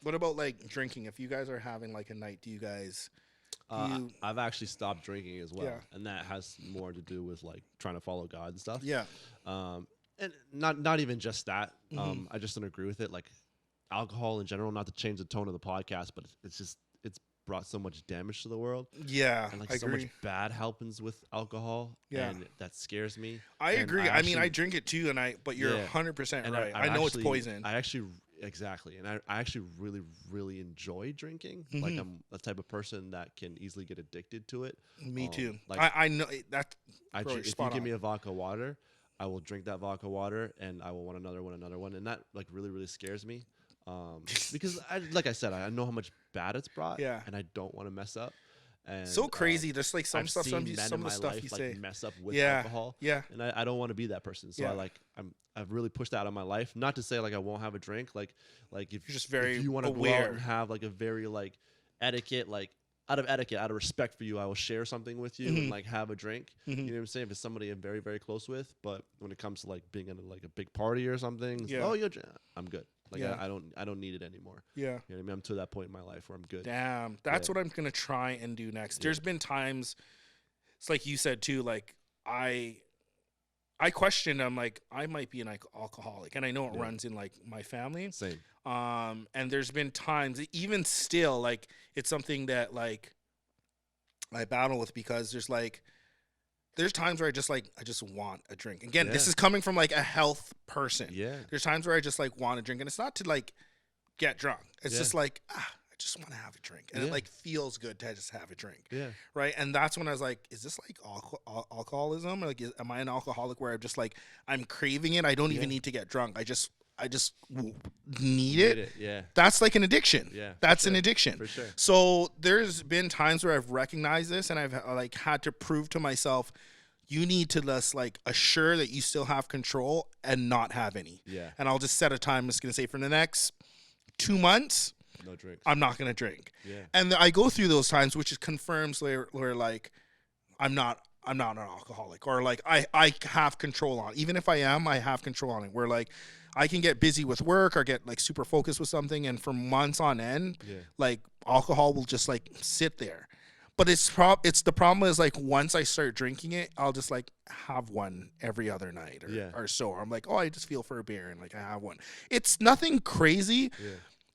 What about like drinking? If you guys are having like a night, do you guys? Do you? I've actually stopped drinking as well, Yeah. and that has more to do with like trying to follow God and stuff. Yeah. Um, and not even just that. Hmm. I just don't agree with it. Like alcohol in general, not to change the tone of the podcast, but it's just it's brought so much damage to the world, Yeah, and like I so much agree. bad happens with alcohol, Yeah. and that scares me. I And agree. I mean, I drink it too, but you're yeah, 100% and right. I I know it's actually, poison. I actually exactly, and I actually really enjoy drinking. Like Hmm. I'm a type of person that can easily get addicted to it. Me too. Like I know that. Bro, you're if you spot give on. me a vodka water, I will drink that vodka water, and I will want another one, and that like really scares me. Because like I said, I know how much bad it's brought, Yeah. and I don't want to mess up. And So crazy. Just like some I've stuff, seen men some in of the my stuff life you like say. mess up with Yeah. alcohol, Yeah. and I don't want to be that person. So Yeah. I've really pushed that out of my life. Not to say like I won't have a drink. Like if You're just very if you want to go out aware. and have like a very like etiquette, like out of etiquette, out of respect for you, I will share something with you Mhm. and like have a drink. Mhm. You know what I'm saying? If it's somebody I'm very close with, but when it comes to like being in like a big party or something, Yeah. oh, I'm good. Like Yeah. I don't need it anymore. Yeah. You know what I mean? I'm to that point in my life where I'm good. Damn. That's Yeah. what I'm gonna try and do next. Yeah. There's been times. It's like you said too. Like I questioned. I'm like I might be an alcoholic, and I know it Yeah. runs in like my family. Same. And there's been times, even still, like it's something that like I battle with because there's times where I just want a drink. Again, this Yeah. is coming from like a health person. Yeah. There's times where I just like want a drink, and it's not to like get drunk. It's Yeah. just like I just want to have a drink, and it Yeah. like feels good to just have a drink, Yeah. right? And that's when I was like, is this like alcoholism? Or like, am I an alcoholic where I'm just like I'm craving it? I don't even Yeah. need to get drunk. I just need Get it. Yeah. That's like an addiction. Yeah. for That's an sure. addiction. For sure. So there's been times where I've recognized this and I've like had to prove to myself, you need to just like assure that you still have control and not have any. Yeah. And I'll just set a time. I'm just gonna say for the next 2 months, No drinks. I'm not gonna drink. Yeah. And I go through those times, which is confirms where like I'm not an alcoholic, or like I have control on. Even if I am, I have control on it. Where like I can get busy with work or get like super focused with something, and for months on end, Yeah. like alcohol will just like sit there. But it's the problem is like once I start drinking it, I'll just like have one every other night Yeah. or so. I'm like, oh, I just feel for a beer and like I have one. It's nothing crazy, Yeah.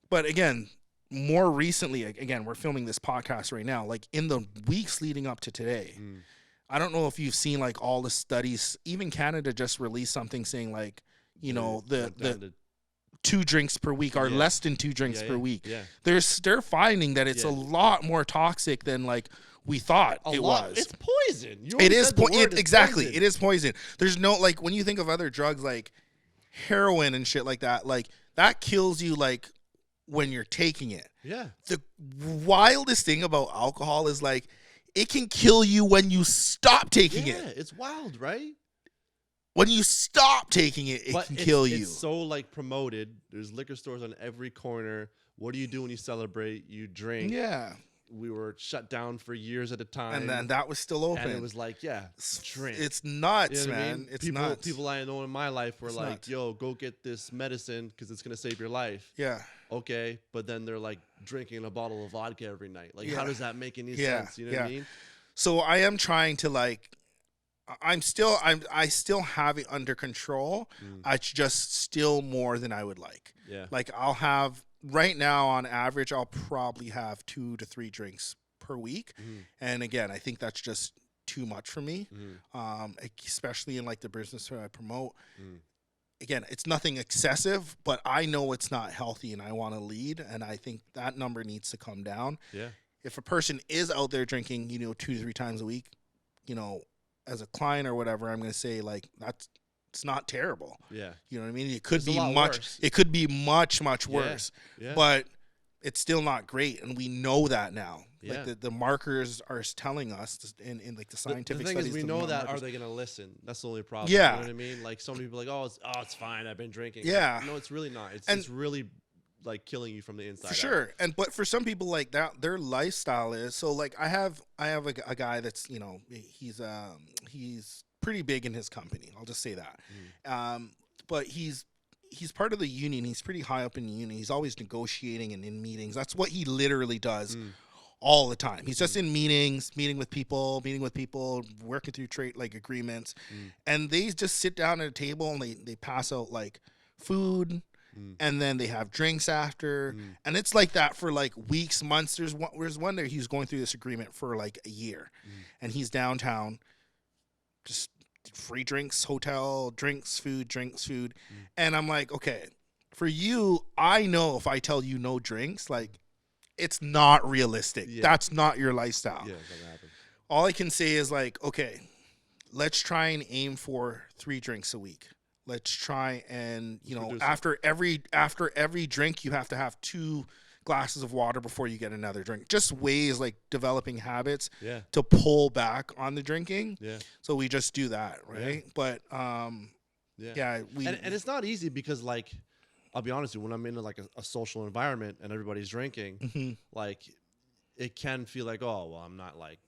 but again, more recently, again, we're filming this podcast right now. Like in the weeks leading up to today, Mm. I don't know if you've seen like all the studies. Even Canada just released something saying like, you know, Went down the to- 2 drinks per week or Yeah. less than 2 drinks yeah, per yeah, week. Yeah. They're finding that it's a Yeah. lot more toxic than like we thought it was. It's poison. You It already is said the word, it's exactly. poison. It is poison. There's no like when you think of other drugs like heroin and shit like that kills you like when you're taking it. Yeah. The wildest thing about alcohol is like it can kill you when you stop taking Yeah. it. It's wild, right? When you stop taking it, it But can it's, kill you. It's so like promoted. There's liquor stores on every corner. What do you do when you celebrate? You drink. Yeah. We were shut down for years at a time. And then that was still open. And it was like, yeah, drink. It's nuts, You know what I man. mean? It's people, nuts. People I know in my life were It's like, nuts. yo, go get this medicine because it's going to save your life. Yeah. Okay. But then they're like drinking a bottle of vodka every night. Like, Yeah. how does that make any Yeah. sense? You know what I Yeah. mean? So I am trying to like I still have it under control. Mm. It's just still more than I would like. Yeah. Like I'll have right now on average I'll probably have 2 to 3 drinks per week. Mhm. And again, I think that's just too much for me. Mhm. Especially in like the business that I promote. Mm. Again, it's nothing excessive, but I know it's not healthy and I want to lead, and I think that number needs to come down. Yeah. If a person is out there drinking, 2 to 3 times a week, as a client or whatever, I'm going to say like it's not terrible. Yeah. You know what I mean? It could It's a be lot much. worse. It could be much Yeah. worse, Yeah. but it's still not great, and we know that now. Yeah. Like the markers are telling us in like the The scientific thing is, studies. we the know that. Are markers- they going to listen? That's the only problem. Yeah. You know what I mean? Like, some people are like, it's fine. I've been drinking. Yeah. No, it's really not. And- It's really, like, killing you from the inside For out. sure, but for some people like that, their lifestyle is so. Like I have a guy that's he's pretty big in his company. I'll just say that. But he's he's part of the union. He's pretty high up in the union. He's always negotiating and in meetings. That's what he literally does all the time. He's just in meetings, meeting with people, working through trade like agreements. And they just sit down at a table and they pass out like food and then they have drinks after. And it's like that for like weeks, months. There's one there he was going through this agreement for like a year. And he's downtown, just free drinks, hotel, drinks, food. And I'm like, okay, for you, I know if I tell you no drinks, like, it's not realistic. Yeah. That's not your lifestyle. Yeah, it's not gonna happen. All I can say is like, okay, let's try and aim for 3 drinks a week. Let's try and, you know, after every drink, you have to have 2 glasses of water before you get another drink. Just ways like developing habits to pull back on the drinking. Yeah. So we just do that, right? But and it's not easy because, like, I'll be honest with you, when I'm in like a social environment and everybody's drinking, like, it can feel like, oh, well, I'm not like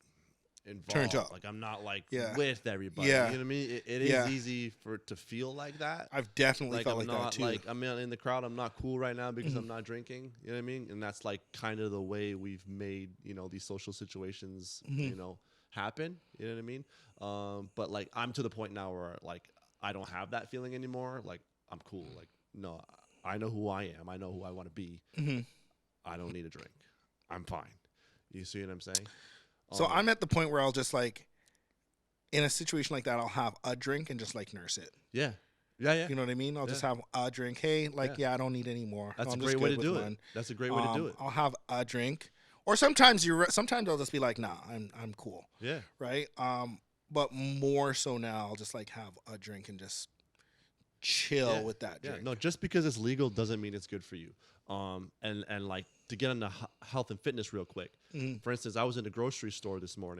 involved. Turns out. Like, I'm not like with everybody. Yeah. You know what I mean? It is easy for it to feel like that. I've definitely Like, felt I'm like that not too. like, I'm in the crowd. I'm not cool right now because I'm not drinking. You know what I mean? And that's like kind of the way we've made, you know, these social situations, you know, happen. You know what I mean? But like, I'm to the point now where like, I don't have that feeling anymore. Like, I'm cool. Like, no, I know who I am. I know who I want to be. I don't need a drink. I'm fine. You see what I'm saying? So I'm at the point where I'll just like, in a situation like that, I'll have a drink and just like nurse it. Yeah. You know what I mean? I'll just have a drink. Hey, like, I don't need any more. That's I'm a great way to with do one. it. That's a great way to do it. I'll have a drink, or sometimes I'll just be like, nah, I'm cool. Yeah. Right. But more so now, I'll just like have a drink and just chill with that drink. No, just because it's legal doesn't mean it's good for you. And like, to get into health and fitness real quick. For instance, I was in the grocery store this morning.